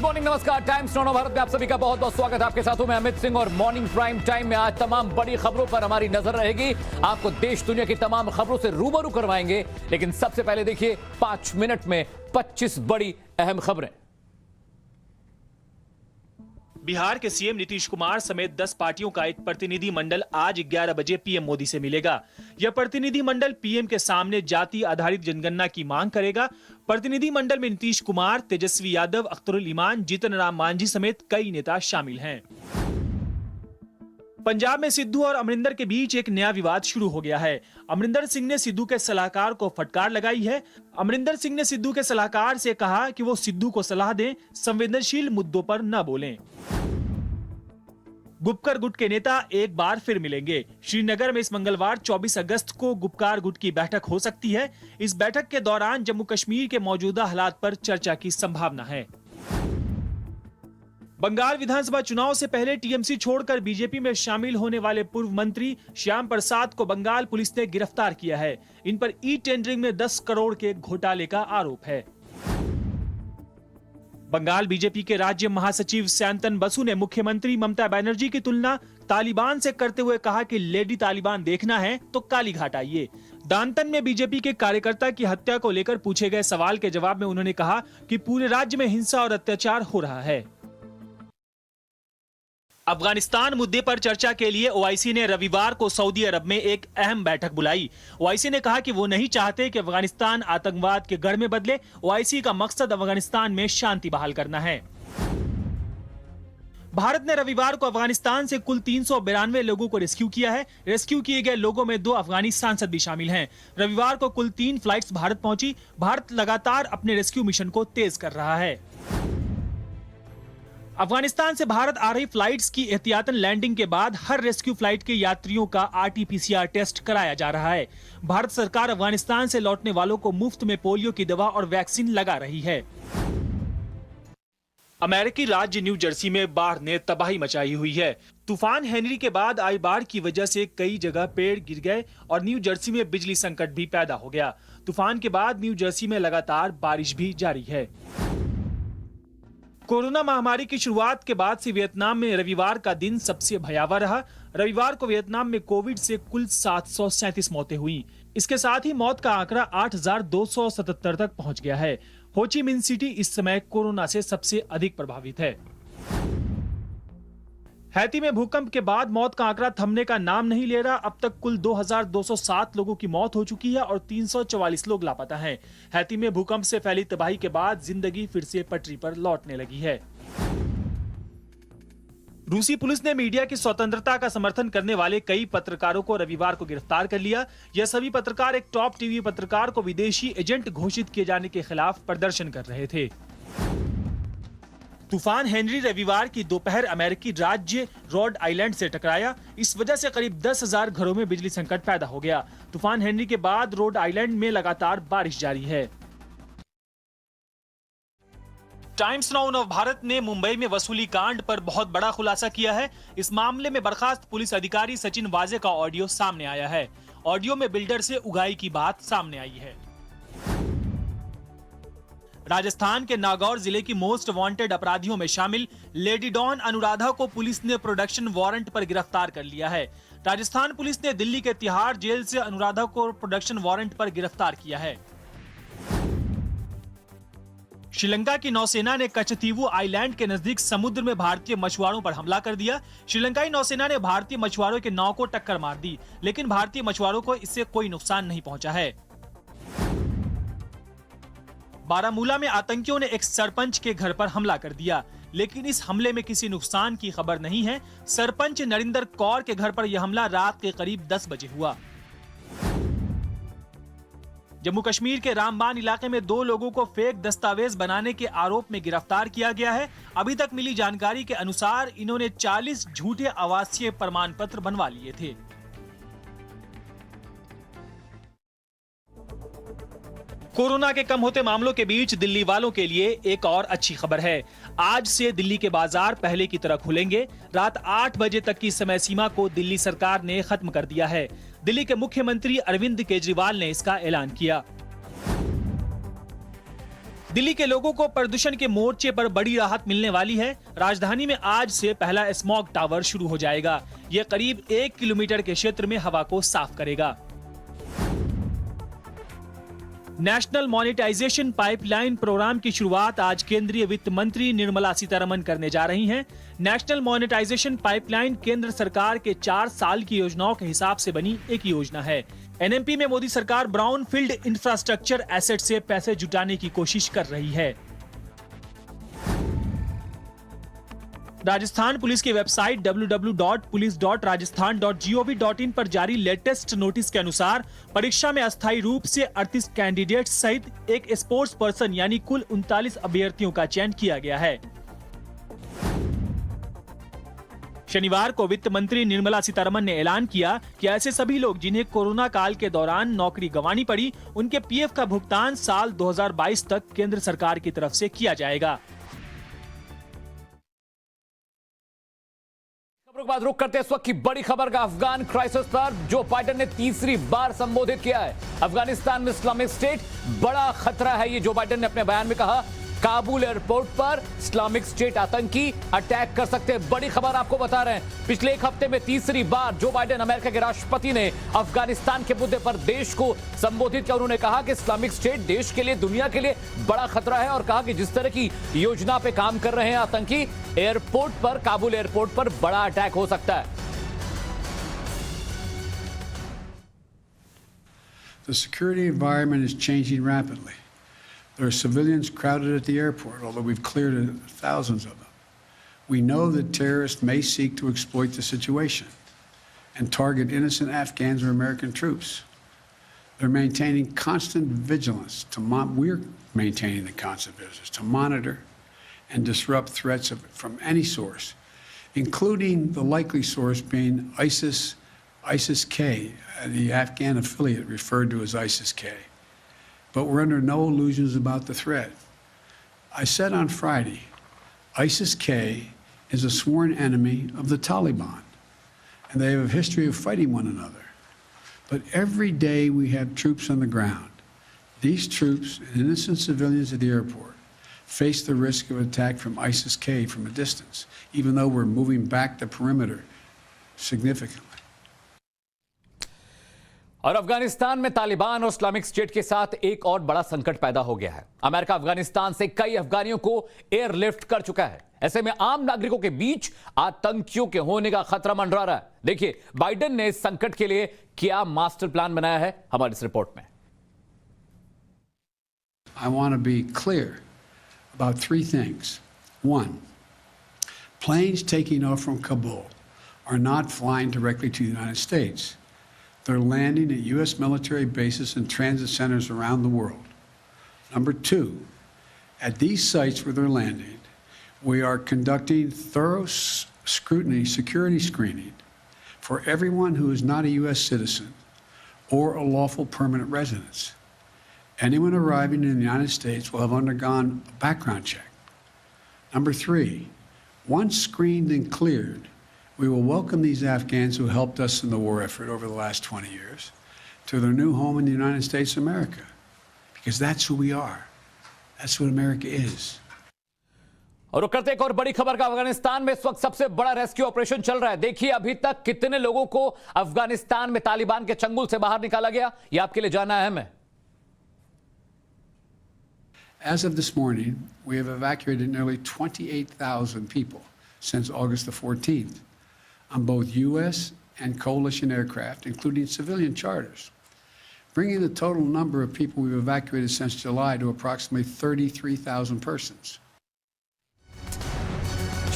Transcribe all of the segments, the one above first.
Morning, नमस्कार। Times नौ भारत में आप सभी का बहुत बहुत स्वागत है। आपके साथ हूं मैं अमित सिंह और मॉर्निंग प्राइम टाइम में आज तमाम बड़ी खबरों पर हमारी नजर रहेगी। आपको देश दुनिया की तमाम खबरों से रूबरू करवाएंगे, लेकिन सबसे पहले देखिए 5 मिनट में 25 बड़ी अहम खबरें। बिहार के सीएम नीतीश कुमार समेत 10 पार्टियों का एक प्रतिनिधि मंडल आज 11 बजे पीएम मोदी से मिलेगा। यह प्रतिनिधि मंडल पीएम के सामने जाति आधारित जनगणना की मांग करेगा। प्रतिनिधि मंडल में नीतीश कुमार, तेजस्वी यादव, अख्तरुल इमान, जीतन राम मांझी समेत कई नेता शामिल हैं। पंजाब में सिद्धू और अमरिंदर के बीच एक नया विवाद शुरू हो गया है। अमरिंदर सिंह ने सिद्धू के सलाहकार को फटकार लगाई है। अमरिंदर सिंह ने सिद्धू के सलाहकार से कहा कि वो सिद्धू को सलाह दें, संवेदनशील मुद्दों पर न बोलें। गुपकर गुट के नेता एक बार फिर मिलेंगे। श्रीनगर में इस मंगलवार 24 अगस्त को गुपकार गुट की बैठक हो सकती है। इस बैठक के दौरान जम्मू कश्मीर के मौजूदा हालात पर चर्चा की संभावना है। बंगाल विधानसभा चुनाव से पहले टीएमसी छोड़कर बीजेपी में शामिल होने वाले पूर्व मंत्री श्याम प्रसाद को बंगाल पुलिस ने गिरफ्तार किया है। इन पर ई टेंडरिंग में 10 करोड़ के घोटाले का आरोप है। बंगाल बीजेपी के राज्य महासचिव सैंतन बसु ने मुख्यमंत्री ममता बनर्जी की तुलना तालिबान से करते हुए कहा कि लेडी तालिबान देखना है तो कालीघाट आइए। दांतन में बीजेपी के कार्यकर्ता की हत्या को लेकर पूछे गए सवाल के जवाब में उन्होंने कहा कि पूरे राज्य में हिंसा और अत्याचार हो रहा है। अफगानिस्तान मुद्दे पर चर्चा के लिए ओआईसी ने रविवार को सऊदी अरब में एक अहम बैठक बुलाई। ओआईसी ने कहा कि वो नहीं चाहते कि अफगानिस्तान आतंकवाद के गढ़ में बदले। ओआईसी का मकसद अफगानिस्तान में शांति बहाल करना है। भारत ने रविवार को अफगानिस्तान से कुल 392 लोगों को रेस्क्यू किया है। रेस्क्यू किए गए लोगों में 2 अफगानी सांसद भी शामिल हैं। रविवार को कुल 3 फ्लाइट्स भारत पहुंची। भारत लगातार अपने रेस्क्यू मिशन को तेज कर रहा है। अफगानिस्तान से भारत आ रही फ्लाइट्स की एहतियातन लैंडिंग के बाद हर रेस्क्यू फ्लाइट के यात्रियों का आरटी-पीसीआर टेस्ट कराया जा रहा है। भारत सरकार अफगानिस्तान से लौटने वालों को मुफ्त में पोलियो की दवा और वैक्सीन लगा रही है। अमेरिकी राज्य न्यू जर्सी में बाढ़ ने तबाही मचाई हुई है। तूफान हेनरी के बाद आई बाढ़ की वजह से कई जगह पेड़ गिर गए और न्यू जर्सी में बिजली संकट भी पैदा हो गया। तूफान के बाद न्यू जर्सी में लगातार बारिश भी जारी है। कोरोना महामारी की शुरुआत के बाद से वियतनाम में रविवार का दिन सबसे भयावह रहा। रविवार को वियतनाम में कोविड से कुल 737 मौतें हुई। इसके साथ ही मौत का आंकड़ा 8,277 तक पहुंच गया है। हो ची मिन्ह सिटी इस समय कोरोना से सबसे अधिक प्रभावित है। हैती में भूकंप के बाद मौत का आंकड़ा थमने का नाम नहीं ले रहा। अब तक कुल 2,207 लोगों की मौत हो चुकी है और 344 लोग लापता हैं। हैती में भूकंप से फैली तबाही के बाद जिंदगी फिर से पटरी पर लौटने लगी है। रूसी पुलिस ने मीडिया की स्वतंत्रता का समर्थन करने वाले कई पत्रकारों को रविवार को गिरफ्तार कर लिया। यह सभी पत्रकार एक टॉप टीवी पत्रकार को विदेशी एजेंट घोषित किए जाने के खिलाफ प्रदर्शन कर रहे थे। तूफान हेनरी रविवार की दोपहर अमेरिकी राज्य रोड आइलैंड से टकराया। इस वजह से करीब 10,000 घरों में बिजली संकट पैदा हो गया। तूफान हेनरी के बाद रोड आइलैंड में लगातार बारिश जारी है। टाइम्स नाउ नव भारत ने मुंबई में वसूली कांड पर बहुत बड़ा खुलासा किया है। इस मामले में बर्खास्त पुलिस अधिकारी सचिन वाजे का ऑडियो सामने आया है। ऑडियो में बिल्डर से उगाही की बात सामने आई है। राजस्थान के नागौर जिले की मोस्ट वांटेड अपराधियों में शामिल लेडी डॉन अनुराधा को पुलिस ने प्रोडक्शन वारंट पर गिरफ्तार कर लिया है। राजस्थान पुलिस ने दिल्ली के तिहाड़ जेल से अनुराधा को प्रोडक्शन वारंट पर गिरफ्तार किया है। श्रीलंका की नौसेना ने कचतीवू आइलैंड के नजदीक समुद्र में भारतीय मछुआरों पर हमला कर दिया। श्रीलंकाई नौसेना ने भारतीय मछुआरों के नाव को टक्कर मार दी, लेकिन भारतीय मछुआरों को इससे कोई नुकसान नहीं पहुंचा है। बारामूला में आतंकियों ने एक सरपंच के घर पर हमला कर दिया, लेकिन इस हमले में किसी नुकसान की खबर नहीं है। सरपंच नरिंदर कौर के घर पर यह हमला रात के करीब 10 बजे हुआ। जम्मू कश्मीर के रामबान इलाके में 2 लोगों को फेक दस्तावेज बनाने के आरोप में गिरफ्तार किया गया है। अभी तक मिली जानकारी के अनुसार इन्होंने 40 झूठे आवासीय प्रमाण पत्र बनवा लिए थे। कोरोना के कम होते मामलों के बीच दिल्ली वालों के लिए एक और अच्छी खबर है। आज से दिल्ली के बाजार पहले की तरह खुलेंगे। रात 8 बजे तक की समय सीमा को दिल्ली सरकार ने खत्म कर दिया है। दिल्ली के मुख्यमंत्री अरविंद केजरीवाल ने इसका ऐलान किया। दिल्ली के लोगों को प्रदूषण के मोर्चे पर बड़ी राहत मिलने वाली है। राजधानी में आज से पहला स्मॉग टावर शुरू हो जाएगा। यह करीब 1 किलोमीटर के क्षेत्र में हवा को साफ करेगा। नेशनल मॉनेटाइजेशन पाइपलाइन प्रोग्राम की शुरुआत आज केंद्रीय वित्त मंत्री निर्मला सीतारमण करने जा रही हैं। नेशनल मॉनेटाइजेशन पाइपलाइन केंद्र सरकार के 4 साल की योजनाओं के हिसाब से बनी एक योजना है। एनएमपी में मोदी सरकार ब्राउन फील्ड इंफ्रास्ट्रक्चर एसेट से पैसे जुटाने की कोशिश कर रही है। राजस्थान पुलिस की वेबसाइट www.police.rajasthan.gov.in पर जारी लेटेस्ट नोटिस के अनुसार परीक्षा में अस्थायी रूप से 38 कैंडिडेट्स सहित एक स्पोर्ट्स पर्सन यानी कुल 39 अभ्यर्थियों का चयन किया गया है। शनिवार को वित्त मंत्री निर्मला सीतारमण ने ऐलान किया कि ऐसे सभी लोग जिन्हें कोरोना काल के दौरान नौकरी गंवानी पड़ी, उनके पीएफ का भुगतान साल 2022 तक केंद्र सरकार की तरफ से किया जाएगा। खबरों के बाद रुक करते हैं इस वक्त की बड़ी खबर का अफगान क्राइसिस पर। जो बाइडेन ने तीसरी बार संबोधित किया है। अफगानिस्तान में इस्लामिक स्टेट बड़ा खतरा है, ये जो बाइडेन ने अपने बयान में कहा। काबुल एयरपोर्ट पर इस्लामिक स्टेट आतंकी अटैक कर सकते हैं। बड़ी खबर आपको बता रहे हैं। पिछले एक हफ्ते में तीसरी बार जो बाइडेन अमेरिका के राष्ट्रपति ने अफगानिस्तान के मुद्दे पर देश को संबोधित किया। उन्होंने कहा कि इस्लामिक स्टेट देश के लिए, दुनिया के लिए बड़ा खतरा है और कहा कि जिस तरह की योजना पे काम कर रहे हैं आतंकी, एयरपोर्ट पर, काबुल एयरपोर्ट पर बड़ा अटैक हो सकता है। The security environment is changing rapidly. There are civilians crowded at the airport, although we've cleared thousands of them. We know that terrorists may seek to exploit the situation and target innocent Afghans or American troops. They're maintaining constant vigilance we're maintaining the constant vigilance to monitor and disrupt threats from any source, including the likely source being ISIS-K, the Afghan affiliate referred to as ISIS-K. But we're under no illusions about the threat. I said on Friday, ISIS-K is a sworn enemy of the Taliban, and they have a history of fighting one another. But every day we have troops on the ground. These troops and innocent civilians at the airport face the risk of attack from ISIS-K from a distance, even though we're moving back the perimeter significantly. और अफगानिस्तान में तालिबान और Islamic state के साथ एक और बड़ा संकट पैदा हो गया है। अमेरिका अफगानिस्तान से कई अफगानियों को एयरलिफ्ट कर चुका है। ऐसे में आम नागरिकों के बीच आतंकियों के होने का खतरा मंडरा रहा है। देखिए बाइडेन ने इस संकट के लिए क्या मास्टर प्लान बनाया है हमारी इस रिपोर्ट में। I want to be clear about 3 things. 1, planes taking off from Kabul are not flying directly to the United States. They're landing at U.S. military bases and transit centers around the world. Number 2, at these sites where they're landing, we are conducting thorough scrutiny, security screening for everyone who is not a U.S. citizen or a lawful permanent resident. Anyone arriving in the United States will have undergone a background check. Number 3, once screened and cleared, we will welcome these Afghans who helped us in the war effort over the last 20 years to their new home in the United States of America. Because that's who we are. That's what America is. और करते एक और बड़ी खबर का। अफगानिस्तान में इस वक्त सबसे बड़ा रेस्क्यू ऑपरेशन चल रहा है। देखिए अभी तक कितने लोगों को अफगानिस्तान में तालिबान के चंगुल से बाहर निकाला गया, यह आपके लिए जानना अहम है। As of this morning, we have evacuated nearly 28,000 people since August the 14th. On both U.S. and coalition aircraft, including civilian charters, bringing the total number of people we've evacuated since July to approximately 33,000 persons.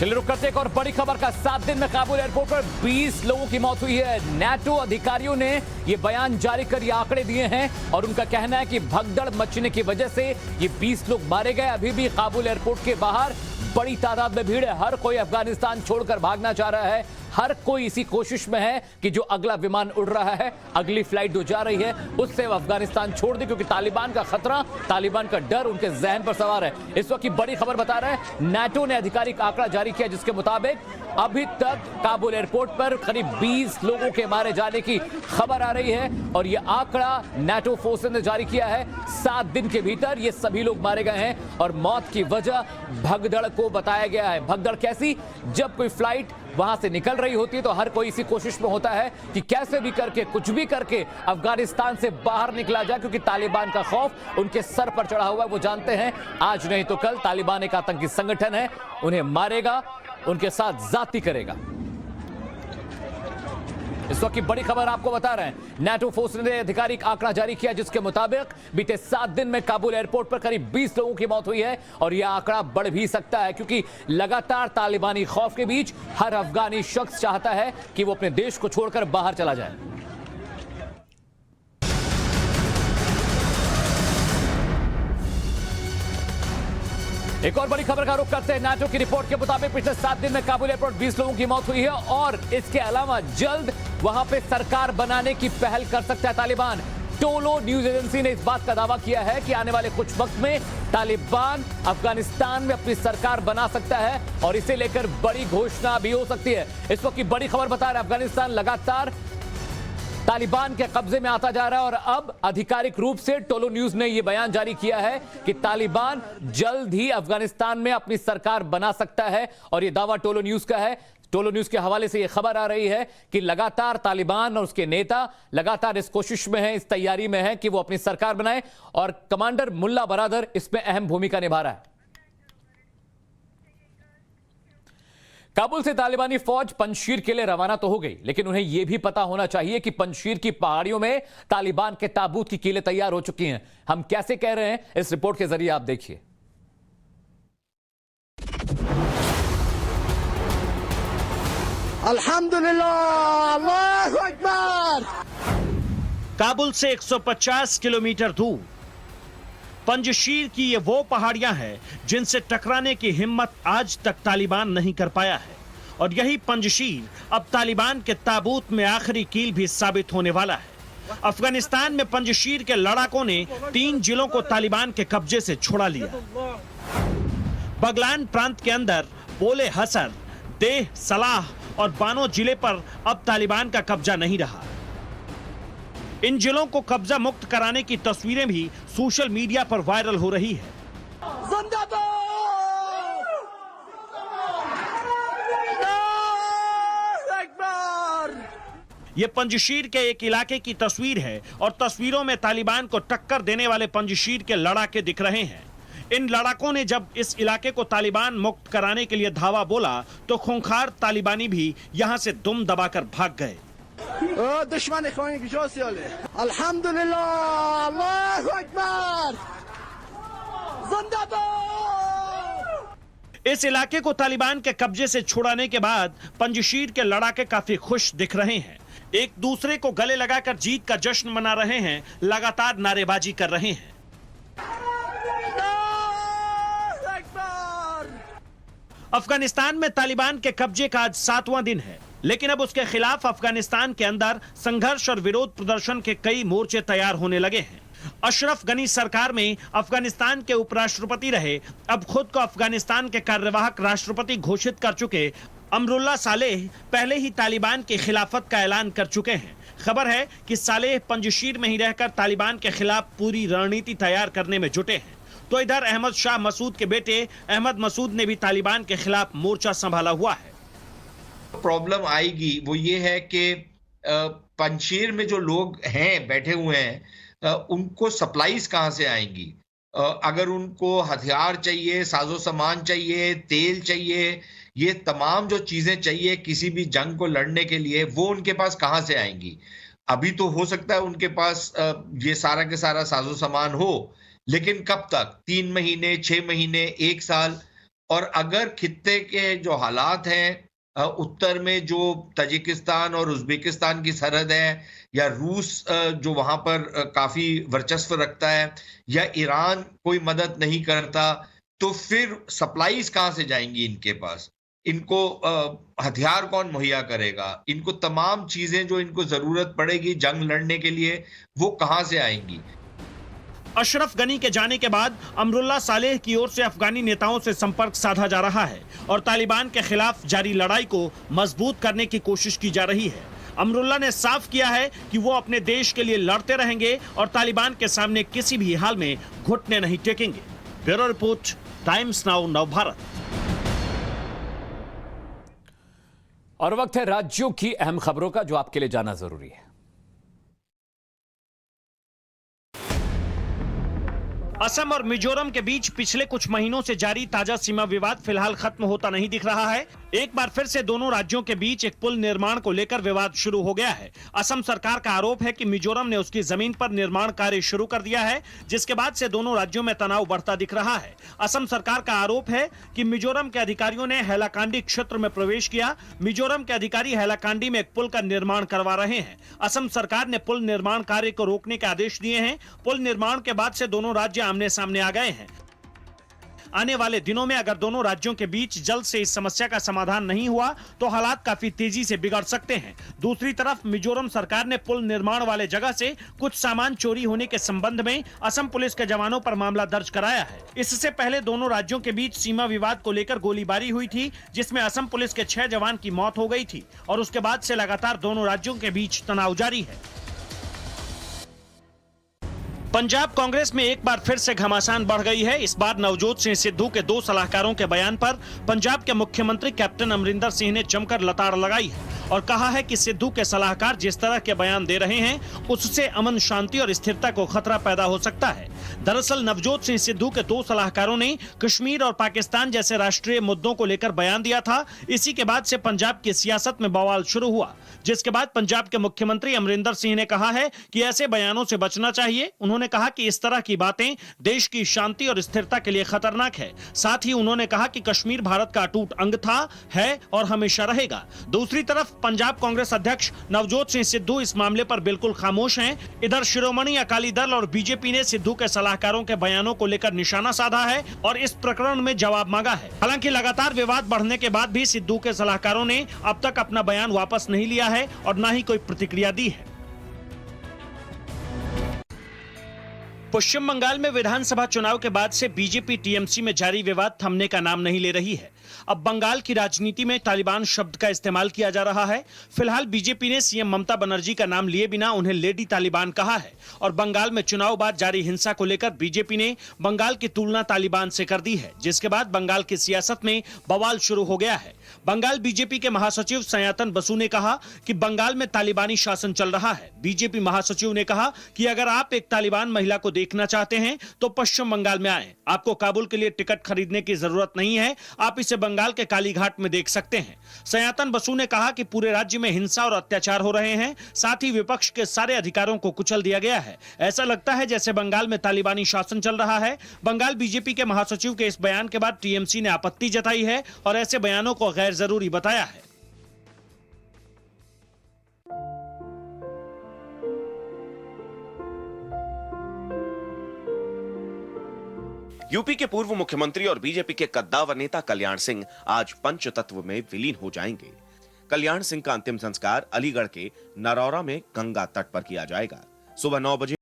चलिए रुक करते एक और बड़ी खबर का। 7 दिन में काबुल एयरपोर्ट पर 20 लोगों की मौत हुई है। नाटो अधिकारियों ने ये बयान जारी कर ये आंकड़े दिए हैं और उनका कहना है कि भगदड़ मचने की वजह से ये 20 लोग मारे गए। अभी भी काबुल एयरपोर्ट के बाहर बड़ी तादाद में भीड़ है। हर कोई अफगानिस्तान छोड़कर भागना चाह रहा है। हर कोई इसी कोशिश में है कि जो अगला विमान उड़ रहा है, अगली फ्लाइट जो जा रही है, उससे वो अफगानिस्तान छोड़ दे, क्योंकि तालिबान का खतरा, तालिबान का डर उनके जहन पर सवार है। इस वक्त की बड़ी खबर बता रहे हैं, नाटो ने आधिकारिक आंकड़ा जारी किया जिसके मुताबिक अभी तक काबुल एयरपोर्ट पर करीब 20 लोगों के मारे जाने की खबर आ रही है, और यह आंकड़ा नाटो फोर्सेस ने जारी किया है। 7 दिन के भीतर ये सभी लोग मारे गए हैं, और मौत की वजह भगदड़ को बताया गया है। भगदड़ कैसी? जब कोई फ्लाइट वहां से निकल रही होती है तो हर कोई इसी कोशिश में होता है कि कैसे भी करके, कुछ भी करके अफगानिस्तान से बाहर निकला जाए, क्योंकि तालिबान का खौफ उनके सर पर चढ़ा हुआ है। वो जानते हैं आज नहीं तो कल तालिबान एक आतंकी संगठन है, उन्हें मारेगा, उनके साथ जाती करेगा। इस वक्त की बड़ी खबर आपको बता रहे हैं, नाटो फोर्स ने आधिकारिक आंकड़ा जारी किया जिसके मुताबिक बीते 7 दिन में काबुल एयरपोर्ट पर करीब 20 लोगों की मौत हुई है, और यह आंकड़ा बढ़ भी सकता है, क्योंकि लगातार तालिबानी खौफ के बीच हर अफगानी शख्स चाहता है कि वो अपने देश को छोड़कर बाहर चला जाए। एक और बड़ी खबर का रुख करते हैं। नाटो की रिपोर्ट के मुताबिक पिछले 7 दिन में काबुल एयरपोर्ट 20 लोगों की मौत हुई है, और इसके अलावा जल्द वहां पे सरकार बनाने की पहल कर सकता है तालिबान। टोलो न्यूज एजेंसी ने इस बात का दावा किया है कि आने वाले कुछ वक्त में तालिबान अफगानिस्तान में अपनी सरकार बना सकता है, और इसे लेकर बड़ी घोषणा भी हो सकती है। इस वक्त की बड़ी खबर बता रहा है, अफगानिस्तान लगातार तालिबान के कब्जे में आता जा रहा है, और अब आधिकारिक रूप से टोलो न्यूज ने यह बयान जारी किया है कि तालिबान जल्द ही अफगानिस्तान में अपनी सरकार बना सकता है, और यह दावा टोलो न्यूज का है। टोलो न्यूज के हवाले से यह खबर आ रही है कि लगातार तालिबान और उसके नेता लगातार इस कोशिश में हैं, इस तैयारी में हैं कि वो अपनी सरकार बनाए, और कमांडर मुल्ला बरादर इसमें अहम भूमिका निभा रहा है। काबुल से तालिबानी फौज पंजशीर के लिए रवाना तो हो गई, लेकिन उन्हें यह भी पता होना चाहिए कि पंजशीर की पहाड़ियों में तालिबान के ताबूत की कीलें तैयार हो चुकी हैं। हम कैसे कह रहे हैं, इस रिपोर्ट के जरिए आप देखिए। अल्हम्दुलिल्लाह, अल्लाहु अकबर। काबुल से 150 किलोमीटर दूर पंजशीर की ये वो पहाड़ियां हैं जिनसे टकराने की हिम्मत आज तक तालिबान नहीं कर पाया है, और यही पंजशीर अब तालिबान के ताबूत में आखिरी कील भी साबित होने वाला है। अफगानिस्तान में पंजशीर के लड़ाकों ने 3 जिलों को तालिबान के कब्जे से छुड़ा लिया। बगलान प्रांत के अंदर बोले हसर, देह, सलाह और बानो जिले पर अब तालिबान का कब्जा नहीं रहा। इन जिलों को कब्जा मुक्त कराने की तस्वीरें भी सोशल मीडिया पर वायरल हो रही है। ये पंजशीर के एक इलाके की तस्वीर है, और तस्वीरों में तालिबान को टक्कर देने वाले पंजशीर के लड़ाके दिख रहे हैं। इन लड़ाकों ने जब इस इलाके को तालिबान मुक्त कराने के लिए धावा बोला तो खूंखार तालिबानी भी यहां से दुम दबाकर भाग गए। दुश्मन अल्हम्दुलिल्लाह, अल्लाहु अकबर, जिंदाबाद। इस इलाके को तालिबान के कब्जे से छुड़ाने के बाद पंजशीर के लड़ाके काफी खुश दिख रहे हैं, एक दूसरे को गले लगाकर जीत का जश्न मना रहे हैं, लगातार नारेबाजी कर रहे हैं। अफगानिस्तान में तालिबान के कब्जे का आज 7वां दिन है, लेकिन अब उसके खिलाफ अफगानिस्तान के अंदर संघर्ष और विरोध प्रदर्शन के कई मोर्चे तैयार होने लगे हैं। अशरफ गनी सरकार में अफगानिस्तान के उपराष्ट्रपति रहे, अब खुद को अफगानिस्तान के कार्यवाहक राष्ट्रपति घोषित कर चुके अमरुल्लाह सालेह पहले ही तालिबान की खिलाफत का ऐलान कर चुके हैं। खबर है कि सालेह पंजशीर में ही रहकर तालिबान के खिलाफ पूरी रणनीति तैयार करने में जुटे हैं। तो इधर अहमद शाह मसूद के बेटे अहमद मसूद ने भी तालिबान के खिलाफ मोर्चा संभाला हुआ है। प्रॉब्लम आएगी वो ये है कि पंजशीर में जो लोग हैं बैठे हुए हैं उनको सप्लाईज कहाँ से आएंगी। अगर उनको हथियार चाहिए, साजो सामान चाहिए, तेल चाहिए, ये तमाम जो चीजें चाहिए किसी भी जंग को लड़ने के लिए, वो उनके पास कहाँ से आएंगी। अभी तो हो सकता है उनके पास ये सारा के सारा साजो सामान हो, लेकिन कब तक? 3 महीने, 6 महीने, 1 साल। और अगर खित्ते के जो हालात हैं, उत्तर में जो ताजिकिस्तान और उज़्बेकिस्तान की सरहद है, या रूस जो वहां पर काफी वर्चस्व रखता है, या ईरान कोई मदद नहीं करता, तो फिर सप्लाईज कहां से जाएंगी इनके पास। इनको हथियार कौन मुहैया करेगा, इनको तमाम चीजें जो इनको जरूरत पड़ेगी जंग लड़ने के लिए वो कहां से आएंगी। अशरफ गनी के जाने के बाद अमरुल्लाह सालेह की ओर से अफगानी नेताओं से संपर्क साधा जा रहा है और तालिबान के खिलाफ जारी लड़ाई को मजबूत करने की कोशिश की जा रही है। अमरुल्लाह ने साफ किया है कि वो अपने देश के लिए लड़ते रहेंगे और तालिबान के सामने किसी भी हाल में घुटने नहीं टेकेंगे। ब्यूरो रिपोर्ट, टाइम्स नाउ, नव भारत। और वक्त है राज्यों की अहम खबरों का, जो आपके लिए जाना जरूरी है। असम और मिजोरम के बीच पिछले कुछ महीनों से जारी ताजा सीमा विवाद फिलहाल खत्म होता नहीं दिख रहा है। एक बार फिर से दोनों राज्यों के बीच एक पुल निर्माण को लेकर विवाद शुरू हो गया है। असम सरकार का आरोप है कि मिजोरम ने उसकी जमीन पर निर्माण कार्य शुरू कर दिया है, जिसके बाद से दोनों राज्यों में तनाव बढ़ता दिख रहा है। असम सरकार का आरोप है कि मिजोरम के अधिकारियों ने हैलाकांडी क्षेत्र में प्रवेश किया। मिजोरम के अधिकारी हैलाकांडी में एक पुल का निर्माण करवा रहे हैं। असम सरकार ने पुल निर्माण कार्य को रोकने के आदेश दिए हैं। पुल निर्माण के बाद से दोनों राज्य आमने सामने आ गए हैं। आने वाले दिनों में अगर दोनों राज्यों के बीच जल्द से इस समस्या का समाधान नहीं हुआ तो हालात काफी तेजी से बिगड़ सकते हैं। दूसरी तरफ मिजोरम सरकार ने पुल निर्माण वाले जगह से कुछ सामान चोरी होने के संबंध में असम पुलिस के जवानों पर मामला दर्ज कराया है। इससे पहले दोनों राज्यों के बीच सीमा विवाद को लेकर गोलीबारी हुई थी, जिसमें असम पुलिस के 6 जवान की मौत हो गई थी और उसके बाद से लगातार दोनों राज्यों के बीच तनाव जारी है। पंजाब कांग्रेस में एक बार फिर से घमासान बढ़ गई है। इस बार नवजोत सिंह सिद्धू के 2 सलाहकारों के बयान पर पंजाब के मुख्यमंत्री कैप्टन अमरिंदर सिंह ने जमकर लताड़ लगाई है और कहा है कि सिद्धू के सलाहकार जिस तरह के बयान दे रहे हैं उससे अमन, शांति और स्थिरता को खतरा पैदा हो सकता है। दरअसल नवजोत सिंह सिद्धू के 2 सलाहकारों ने कश्मीर और पाकिस्तान जैसे राष्ट्रीय मुद्दों को लेकर बयान दिया था। इसी के बाद से पंजाब की सियासत में बवाल शुरू हुआ, जिसके बाद पंजाब के मुख्यमंत्री अमरिंदर सिंह ने कहा है कि ऐसे बयानों से बचना चाहिए। उन्होंने कहा कि इस तरह की बातें देश की शांति और स्थिरता के लिए खतरनाक है। साथ ही उन्होंने कहा कि कश्मीर भारत का अटूट अंग था, है और हमेशा रहेगा। दूसरी तरफ पंजाब कांग्रेस अध्यक्ष नवजोत सिंह सिद्धू इस मामले पर बिल्कुल खामोश हैं। इधर शिरोमणि अकाली दल और बीजेपी ने सिद्धू के सलाहकारों के बयानों को लेकर निशाना साधा है और इस प्रकरण में जवाब मांगा है। हालांकि लगातार विवाद बढ़ने के बाद भी सिद्धू के सलाहकारों ने अब तक अपना बयान वापस नहीं लिया है और न ही कोई प्रतिक्रिया दी है। पश्चिम बंगाल में विधानसभा चुनाव के बाद से बीजेपी टीएमसी में जारी विवाद थमने का नाम नहीं ले रही है। अब बंगाल की राजनीति में तालिबान शब्द का इस्तेमाल किया जा रहा है। फिलहाल बीजेपी ने सीएम ममता बनर्जी का नाम लिए बिना उन्हें लेडी तालिबान कहा है और बंगाल में चुनाव बाद जारी हिंसा को लेकर बीजेपी ने बंगाल की तुलना तालिबान से कर दी है, जिसके बाद बंगाल की सियासत में बवाल शुरू हो गया है। बंगाल बीजेपी के महासचिव सनातन बसु ने कहा कि बंगाल में तालिबानी शासन चल रहा है। बीजेपी महासचिव ने कहा कि अगर आप एक तालिबान महिला को देखना चाहते हैं तो पश्चिम बंगाल में आएं। आपको काबुल के लिए टिकट खरीदने की जरूरत नहीं है, आप इसे बंगाल के कालीघाट में देख सकते हैं। सनातन बसु ने कहा कि पूरे राज्य में हिंसा और अत्याचार हो रहे हैं, साथ ही विपक्ष के सारे अधिकारों को कुचल दिया गया है। ऐसा लगता है जैसे बंगाल में तालिबानी शासन चल रहा है। बंगाल बीजेपी के महासचिव के इस बयान के बाद टीएमसी ने आपत्ति जताई है और ऐसे बयानों को गैर जरूरी बताया है। यूपी के पूर्व मुख्यमंत्री और बीजेपी के कद्दावर नेता कल्याण सिंह आज पंचतत्व में विलीन हो जाएंगे। कल्याण सिंह का अंतिम संस्कार अलीगढ़ के नरौरा में गंगा तट पर किया जाएगा। सुबह 9 बजे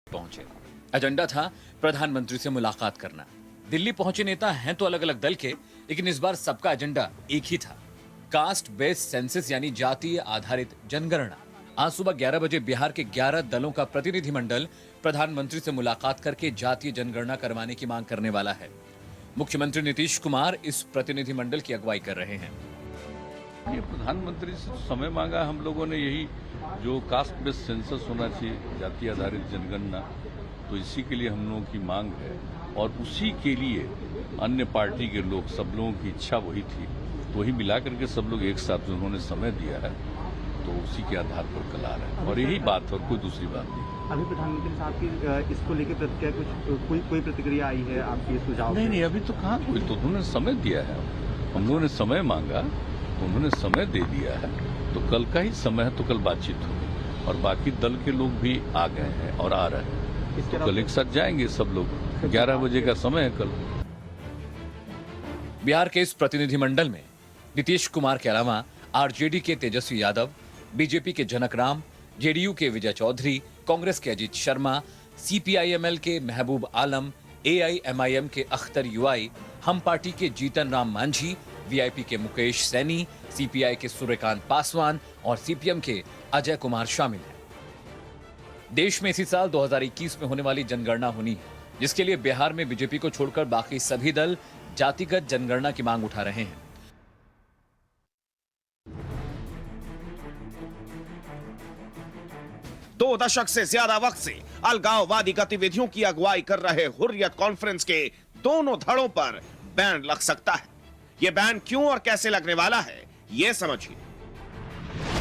पहुंचे। एजेंडा था प्रधानमंत्री से मुलाकात करना। दिल्ली पहुंचे नेता हैं तो अलग अलग दल के, लेकिन इस बार सबका एजेंडा एक ही था, कास्ट बेस्ड सेंसस यानी जातीय आधारित जनगणना। आज सुबह 11 बजे बिहार के 11 दलों का प्रतिनिधिमंडल प्रधानमंत्री से मुलाकात करके जातीय जनगणना करवाने की मांग करने वाला है। मुख्यमंत्री नीतीश कुमार इस प्रतिनिधिमंडल की अगुवाई कर रहे हैं। ये प्रधानमंत्री से समय मांगा हम लोगों ने, यही जो कास्ट बेस्ड सेंसस होना चाहिए, जाति आधारित जनगणना, तो इसी के लिए हम लोगों की मांग है और उसी के लिए अन्य पार्टी के लोग, सब लोगों की इच्छा वही थी, तो वही मिला करके सब लोग एक साथ उन्होंने समय दिया है, तो उसी के आधार पर कल आ रहे हैं और यही बात है और कोई दूसरी बात नहीं। अभी प्रधानमंत्री साहब की इसको लेकर प्रतिक्रिया कोई प्रतिक्रिया आई है आपकी सुझाव? नहीं, अभी तो कहाँ कोई, तो उन्होंने समय दिया है, हम लोगों ने समय मांगा तो उन्होंने समय दे दिया है, तो कल का ही समय है, तो कल बातचीत होगी और बाकी दल के लोग भी आ गए हैं और आ रहे हैं, तो कल एक साथ जाएंगे सब लोग। 11 बजे का समय है कल। बिहार के इस प्रतिनिधिमंडल में नीतीश कुमार के अलावा आरजेडी के तेजस्वी यादव, बीजेपी के जनक राम, जेडीयू के विजय चौधरी, कांग्रेस के अजीत शर्मा, सीपीआईएमएल के महबूब आलम, एआईएमआईएम के अख्तर युआई, हम पार्टी के जीतन राम मांझी, वीआईपी के मुकेश सैनी, सीपीआई के सूर्यकांत पासवान और सीपीएम के अजय कुमार शामिल हैं। देश में इसी साल 2021 में होने वाली जनगणना होनी है, जिसके लिए बिहार में बीजेपी को छोड़कर बाकी सभी दल जातिगत जनगणना की मांग उठा रहे हैं। दो दशक से ज्यादा वक्त से अलगाववादी गतिविधियों की अगुवाई कर रहे हुर्रियत कॉन्फ्रेंस के दोनों धड़ों पर बैन लग सकता है। यह बैन क्यों और कैसे लगने वाला है, यह समझिए।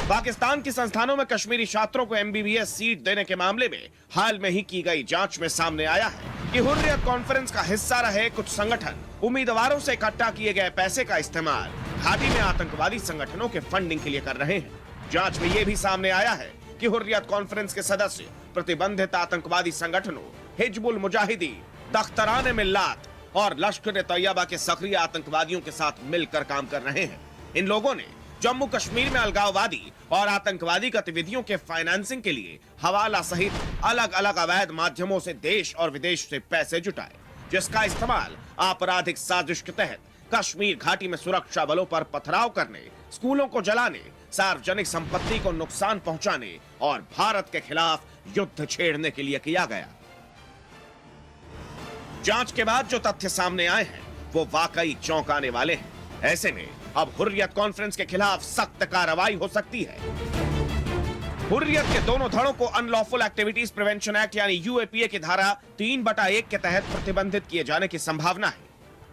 पाकिस्तान के संस्थानों में कश्मीरी छात्रों को एमबीबीएस सीट देने के मामले में हाल में ही की गई जांच में सामने आया है कि हुर्रियत कॉन्फ्रेंस का हिस्सा रहे कुछ संगठन उम्मीदवारों से इकट्ठा किए गए पैसे का इस्तेमाल घाटी में आतंकवादी संगठनों के फंडिंग के लिए कर रहे हैं। जांच में यह भी सामने आया है कि हुर्रियत कॉन्फ्रेंस के सदस्य प्रतिबंधित आतंकवादी संगठनों हिजबुल मुजाहिदीन, तख्तरान मिल्लात और लश्कर तैयबा के सक्रिय आतंकवादियों के साथ मिलकर काम कर रहे हैं। इन लोगों ने जम्मू कश्मीर में अलगाववादी और आतंकवादी गतिविधियों के फाइनेंसिंग के लिए हवाला सहित अलग अलग अवैध माध्यमों से देश और विदेश से पैसे जुटाए, जिसका इस्तेमाल आपराधिक साजिश के तहत कश्मीर घाटी में सुरक्षा बलों पर पथराव करने, स्कूलों को जलाने, सार्वजनिक संपत्ति को नुकसान पहुंचाने और भारत के खिलाफ युद्ध छेड़ने के लिए किया गया। जांच के बाद जो तथ्य सामने आए हैं वो वाकई चौंकाने वाले हैं। ऐसे में अब हुर्रियत कॉन्फ्रेंस के खिलाफ सख्त कार्रवाई हो सकती है। हुर्रियत के दोनों धड़ों को अनलॉफुल एक्टिविटीज प्रिवेंशन एक्ट यानी यूएपीए की धारा 3/1 के तहत प्रतिबंधित किए जाने की संभावना है।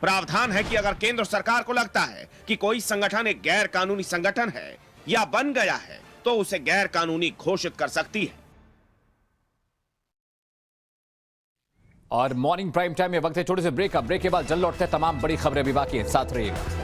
प्रावधान है कि अगर केंद्र सरकार को लगता है कि कोई संगठन एक गैर कानूनी संगठन है या बन गया है तो उसे गैर कानूनी घोषित कर सकती है। और मॉर्निंग प्राइम टाइम में वक्त है छोटे से ब्रेक का। ब्रेक के बाद जल्द लौटते हैं, तमाम बड़ी खबरें भी बाकी हैं, साथ रहिएगा।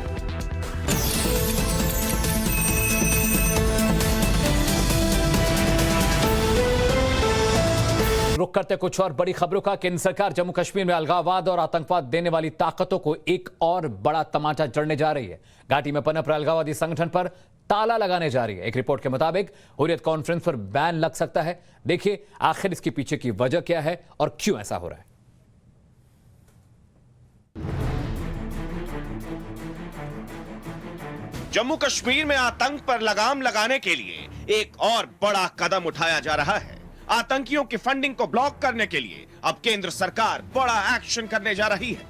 रुक करते कुछ और बड़ी खबरों का। केंद्र सरकार जम्मू कश्मीर में अलगाववाद और आतंकवाद देने वाली ताकतों को एक और बड़ा तमाचा जड़ने जा रही है। घाटी में पनप अलगाववादी संगठन पर ताला लगाने जा रही है। एक रिपोर्ट के मुताबिक हुर्रियत कॉन्फ्रेंस पर बैन लग सकता है। देखिए आखिर इसके पीछे की वजह क्या है और क्यों ऐसा हो रहा है। जम्मू कश्मीर में आतंक पर लगाम लगाने के लिए एक और बड़ा कदम उठाया जा रहा है। आतंकियों की फंडिंग को ब्लॉक करने के लिए अब केंद्र सरकार बड़ा एक्शन करने जा रही है।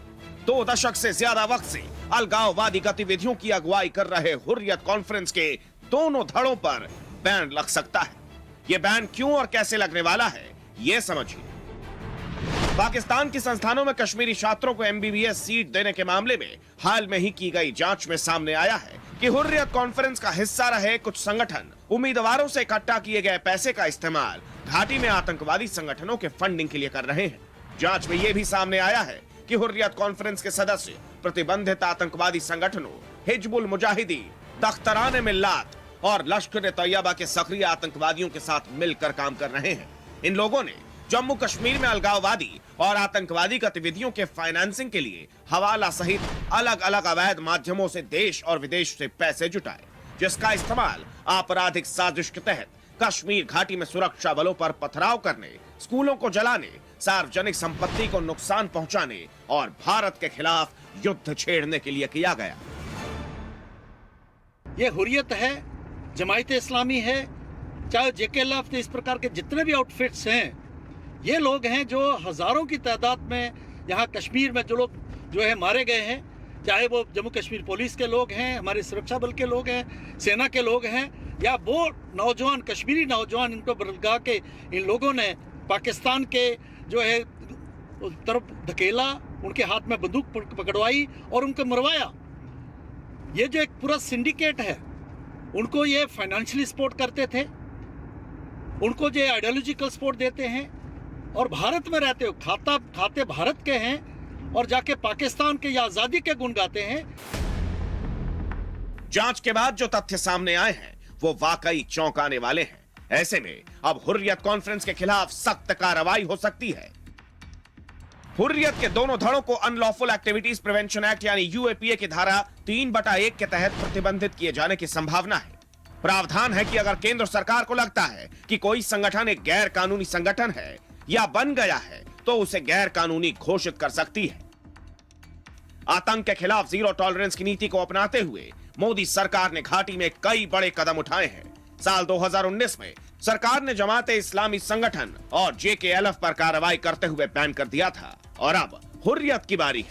2 दशक से ज्यादा वक्त से अलगाववादी गतिविधियों की अगुवाई कर रहे हुर्रियत कॉन्फ्रेंस के दोनों धड़ों पर बैन लग सकता है। यह बैन क्यों और कैसे लगने वाला है, यह समझिए। पाकिस्तान के संस्थानों में कश्मीरी छात्रों को एमबीबीएस सीट देने के मामले में हाल में ही की गई जांच में सामने आया है कि हुर्रियत कॉन्फ्रेंस का हिस्सा रहे कुछ संगठन उम्मीदवारों से इकट्ठा किए गए पैसे का इस्तेमाल घाटी में आतंकवादी संगठनों के फंडिंग के लिए कर रहे हैं। जांच में यह भी सामने आया है कि हुर्रियत कॉन्फ्रेंस के सदस्य प्रतिबंधित आतंकवादी संगठनों हिजबुल मुजाहिदीन, तख्तरान मिल्लात और लश्कर तैयबा के सक्रिय आतंकवादियों के साथ मिलकर काम कर रहे हैं। इन लोगों ने जम्मू कश्मीर में अलगाववादी और आतंकवादी गतिविधियों के फाइनेंसिंग के लिए हवाला सहित अलग अलग अवैध माध्यमों से देश और विदेश से पैसे जुटाए, जिसका इस्तेमाल आपराधिक साजिश के तहत कश्मीर घाटी में सुरक्षा बलों पर पथराव करने, स्कूलों को जलाने, सार्वजनिक संपत्ति को नुकसान पहुंचाने और भारत के खिलाफ युद्ध छेड़ने के लिए किया गया। ये हुर्रियत है, जमायत इस्लामी है, चाहे JKLF इस प्रकार के जितने भी आउटफिट्स हैं, ये लोग हैं जो हज़ारों की तादाद में यहाँ कश्मीर में जो लोग जो है मारे गए हैं, चाहे वो जम्मू कश्मीर पुलिस के लोग हैं, हमारे सुरक्षा बल के लोग हैं, सेना के लोग हैं, या वो नौजवान कश्मीरी नौजवान, इनको बरगा के इन लोगों ने पाकिस्तान के जो है तरफ धकेला, उनके हाथ में बंदूक पकड़वाई और उनको मरवाया। ये जो एक पूरा सिंडिकेट है, उनको ये फाइनेंशियली सपोर्ट करते थे, उनको जो आइडियोलॉजिकल सपोर्ट देते हैं, और भारत में रहते हो खाते भारत के हैं और जाके पाकिस्तान के या आजादी के गुण गाते हैं। जांच के बाद जो तथ्य सामने आए हैं वो वाकई चौंकाने वाले हैं। ऐसे में अब हुर्रियत कॉन्फ्रेंस के खिलाफ सख्त कार्रवाई हो सकती है। हुर्रियत के दोनों धड़ों को अनलॉफुल एक्टिविटीज प्रिवेंशन एक्ट यानी UAPA की धारा 3/1 के तहत प्रतिबंधित किए जाने की संभावना है। प्रावधान है कि अगर केंद्र सरकार को लगता है कि कोई संगठन एक गैर कानूनी संगठन है या बन गया है तो उसे गैर कानूनी घोषित कर सकती है। आतंक के खिलाफ जीरो टॉलरेंस की नीति को अपनाते हुए मोदी सरकार ने घाटी में कई बड़े कदम उठाए हैं। साल 2019 में सरकार ने जमाते इस्लामी संगठन और JKLF पर कार्रवाई करते हुए बैन कर दिया था, और अब हुर्रियत की बारी है।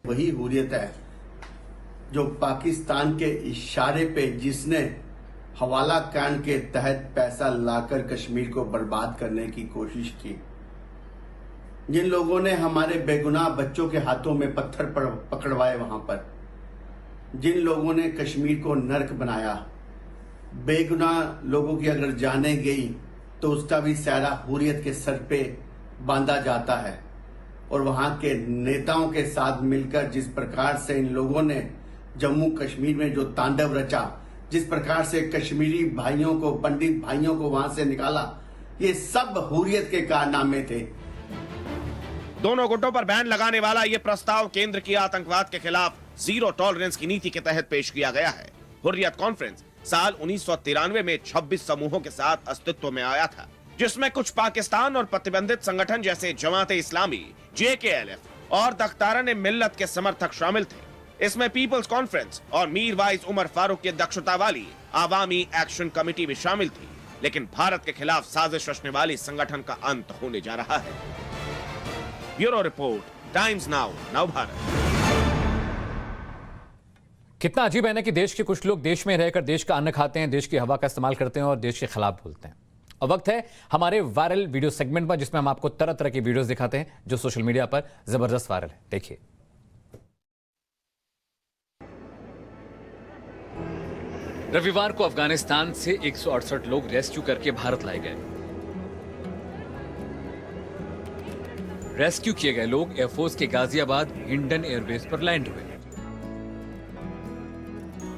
वही हुर्रियत है जो पाकिस्तान के इशारे पे जिसने हवाला कांड के तहत पैसा लाकर कश्मीर को बर्बाद करने की कोशिश की, जिन लोगों ने हमारे बेगुनाह बच्चों के हाथों में पत्थर पकड़वाए, वहां पर जिन लोगों ने कश्मीर को नर्क बनाया, बेगुनाह लोगों की अगर जाने गई तो उसका भी सारा हुर्रियत के सर पे बांधा जाता है। और वहां के नेताओं के साथ मिलकर जिस प्रकार से इन लोगों ने जम्मू कश्मीर में जो तांडव रचा, जिस प्रकार से कश्मीरी भाइयों को, पंडित भाइयों को वहां से निकाला, ये सब हुर्रियत के कारनामे थे। दोनों गुटों पर बैन लगाने वाला यह प्रस्ताव केंद्र की आतंकवाद के खिलाफ जीरो टॉलरेंस की नीति के तहत पेश किया गया है। हुर्रियत कॉन्फ्रेंस साल 1993 में 26 समूहों के साथ अस्तित्व में आया था, जिसमें कुछ पाकिस्तान और प्रतिबंधित संगठन जैसे जमाते इस्लामी, JKLF और दख्तारन मिल्लत के समर्थक शामिल थे। इसमें पीपल्स कॉन्फ्रेंस और मीर वाइज उमर फारूक की अध्यक्षता वाली आवामी एक्शन कमेटी भी शामिल थी। लेकिन भारत के खिलाफ साजिश रचने वाली संगठन का अंत होने जा रहा है। ब्यूरो रिपोर्ट, टाइम्स नाउ, नव भारत। कितना अजीब है ना कि देश के कुछ लोग देश में रहकर देश का अन्न खाते हैं, देश की हवा का इस्तेमाल करते हैं और देश के खिलाफ बोलते हैं। अब वक्त है हमारे वायरल वीडियो सेगमेंट पर, जिसमें हम आपको तरह तरह की वीडियोस दिखाते हैं जो सोशल मीडिया पर जबरदस्त वायरल है। देखिए। रविवार को अफगानिस्तान से 168 लोग रेस्क्यू करके भारत लाए गए। रेस्क्यू किए गए लोग एयरफोर्स के गाजियाबाद हिंडन एयरबेस पर लैंड हुए।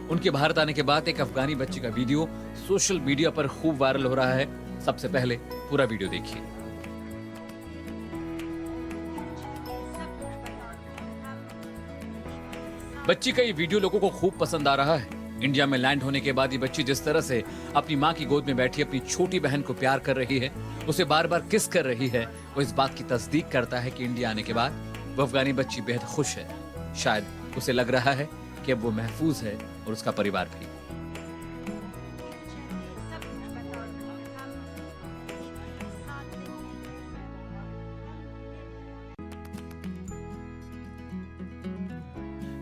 उनके भारत आने के बाद एक अफगानी बच्ची का वीडियो सोशल मीडिया पर खूब वायरल हो रहा है। सबसे पहले पूरा वीडियो देखिए। बच्ची का ये वीडियो लोगों को खूब पसंद आ रहा है। इंडिया में लैंड होने के बाद ये बच्ची जिस तरह से अपनी मां की गोद में बैठी अपनी छोटी बहन को प्यार कर रही है, उसे बार बार किस कर रही है, वो इस बात की तस्दीक करता है कि इंडिया आने के बाद वो अफगानी बच्ची बेहद खुश है। शायद उसे लग रहा है कि अब वो महफूज है और उसका परिवार भी।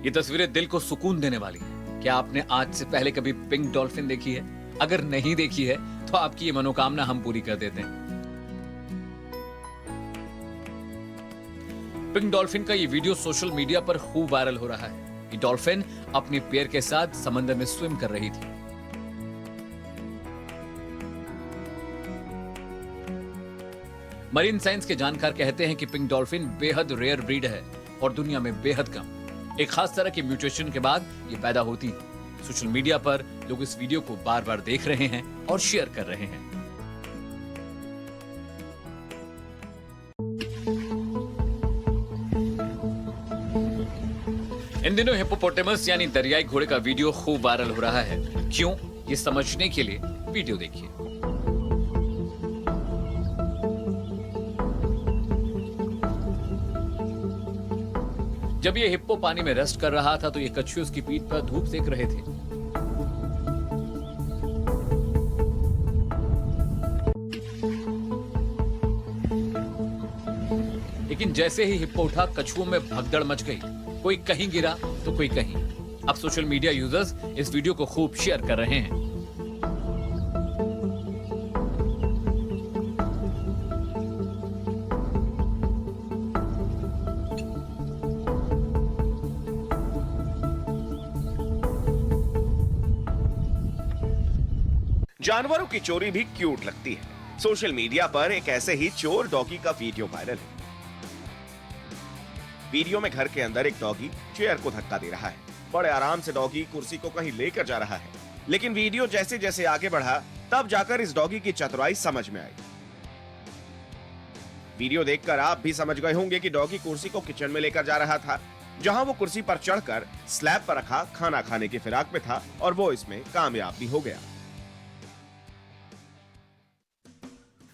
ये तस्वीरें दिल को सुकून देने वाली हैं। क्या आपने आज से पहले कभी पिंक डॉल्फिन देखी है? अगर नहीं देखी है तो आपकी ये मनोकामना हम पूरी कर देते हैं। पिंक डॉल्फिन का ये वीडियो सोशल मीडिया पर खूब वायरल हो रहा है। ये डॉल्फिन अपने पैर के साथ समंदर में स्विम कर रही थी। मरीन साइंस के जानकार कहते हैं कि पिंक डॉल्फिन बेहद रेयर ब्रीड है और दुनिया में बेहद कम। एक खास तरह के म्यूटेशन के बाद ये पैदा होती है। सोशल मीडिया पर लोग इस वीडियो को बार बार देख रहे हैं और शेयर कर रहे हैं। इन दिनों हिप्पोपोटेमस यानी दरियाई घोड़े का वीडियो खूब वायरल हो रहा है। क्यों? ये समझने के लिए वीडियो देखिए। जब ये हिप्पो पानी में रेस्ट कर रहा था तो ये कछुए उसकी पीठ पर धूप सेक रहे थे। लेकिन जैसे ही हिप्पो उठा, कछुओं में भगदड़ मच गई। कोई कहीं गिरा तो कोई कहीं। अब सोशल मीडिया यूजर्स इस वीडियो को खूब शेयर कर रहे हैं। जानवरों की चोरी भी क्यूट लगती है। सोशल मीडिया पर एक ऐसे ही चोर डॉगी का वीडियो वायरल है। वीडियो में घर के अंदर एक डॉगी चेयर को धक्का दे रहा है। बड़े आराम से डॉगी कुर्सी को कहीं लेकर जा रहा है, लेकिन वीडियो जैसे जैसे आगे बढ़ा तब जाकर इस डॉगी की चतुराई समझ में आई। वीडियो देखकर आप भी समझ गए होंगे कि डॉगी कुर्सी को किचन में लेकर जा रहा था, जहां वो कुर्सी पर चढ़कर स्लैब पर रखा खाना खाने की फिराक में था और वो इसमें कामयाब भी हो गया।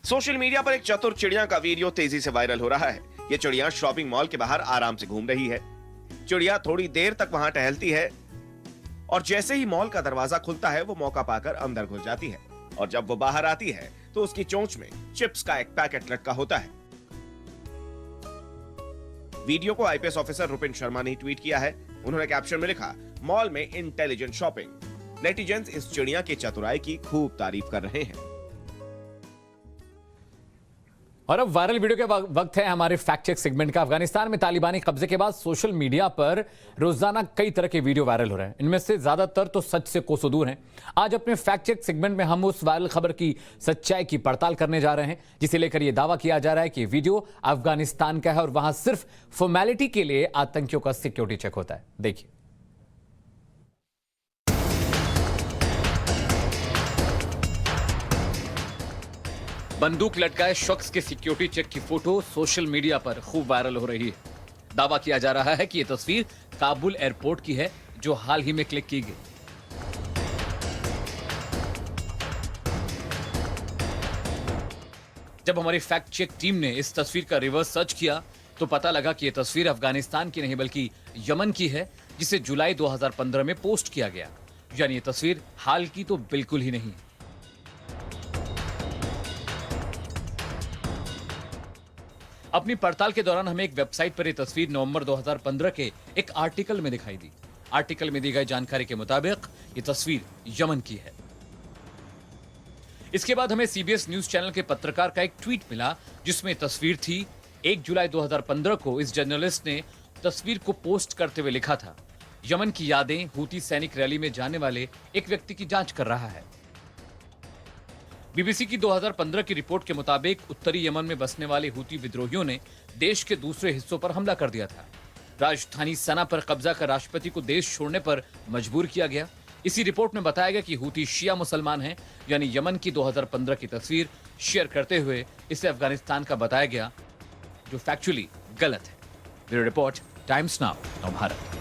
सोशल मीडिया पर एक चतुर चिड़िया का वीडियो तेजी से वायरल हो रहा है। ये चिड़िया शॉपिंग मॉल के बाहर आराम से घूम रही है। चिड़िया थोड़ी देर तक वहां टहलती है और जैसे ही मॉल का दरवाजा खुलता है वो मौका पाकर अंदर घुस जाती है, और जब वो बाहर आती है तो उसकी चोंच में चिप्स का एक पैकेट लटका होता है। वीडियो को आईपीएस ऑफिसर रुपिन शर्मा ने ट्वीट किया है। उन्होंने कैप्शन में लिखा, मॉल में इंटेलिजेंट शॉपिंग। नेटिजन्स इस चिड़िया की चतुराई की खूब तारीफ कर रहे हैं। और अब वायरल वीडियो के वक्त है हमारे फैक्ट चेक सेगमेंट का। अफगानिस्तान में तालिबानी कब्जे के बाद सोशल मीडिया पर रोजाना कई तरह के वीडियो वायरल हो रहे हैं। इनमें से ज्यादातर तो सच से कोसों दूर हैं। आज अपने फैक्ट चेक सेगमेंट में हम उस वायरल खबर की सच्चाई की पड़ताल करने जा रहे हैं, जिसे लेकर यह दावा किया जा रहा है कि वीडियो अफगानिस्तान का है और वहां सिर्फ फॉर्मेलिटी के लिए आतंकियों का सिक्योरिटी चेक होता है। देखिए। बंदूक लटकाए शख्स के सिक्योरिटी चेक की फोटो सोशल मीडिया पर खूब वायरल हो रही है। दावा किया जा रहा है कि यह तस्वीर काबुल एयरपोर्ट की है, जो हाल ही में क्लिक की गई। जब हमारी फैक्ट चेक टीम ने इस तस्वीर का रिवर्स सर्च किया तो पता लगा कि यह तस्वीर अफगानिस्तान की नहीं बल्कि यमन की है, जिसे जुलाई 2015 में पोस्ट किया गया। यानी यह तस्वीर हाल की तो बिल्कुल ही नहीं। अपनी पड़ताल के दौरान हमें एक वेबसाइट पर यह तस्वीर नवंबर 2015 के एक आर्टिकल में दिखाई दी। आर्टिकल में दी गई जानकारी के मुताबिक यह तस्वीर यमन की है। इसके बाद हमें सीबीएस न्यूज चैनल के पत्रकार का एक ट्वीट मिला, जिसमें तस्वीर थी। 1 जुलाई 2015 को इस जर्नलिस्ट ने तस्वीर को पोस्ट करते हुए लिखा था, यमन की यादें, हूती सैनिक रैली में जाने वाले एक व्यक्ति की जांच कर रहा है। बीबीसी की 2015 की रिपोर्ट के मुताबिक उत्तरी यमन में बसने वाले हूती विद्रोहियों ने देश के दूसरे हिस्सों पर हमला कर दिया था। राजधानी सना पर कब्जा कर राष्ट्रपति को देश छोड़ने पर मजबूर किया गया। इसी रिपोर्ट में बताया गया कि हूती शिया मुसलमान हैं, यानी यमन की 2015 की तस्वीर शेयर करते हुए इसे अफगानिस्तान का बताया गया, जो फैक्चुअली गलत है। ब्यूरो रिपोर्ट, टाइम्स नाउ, नव भारत।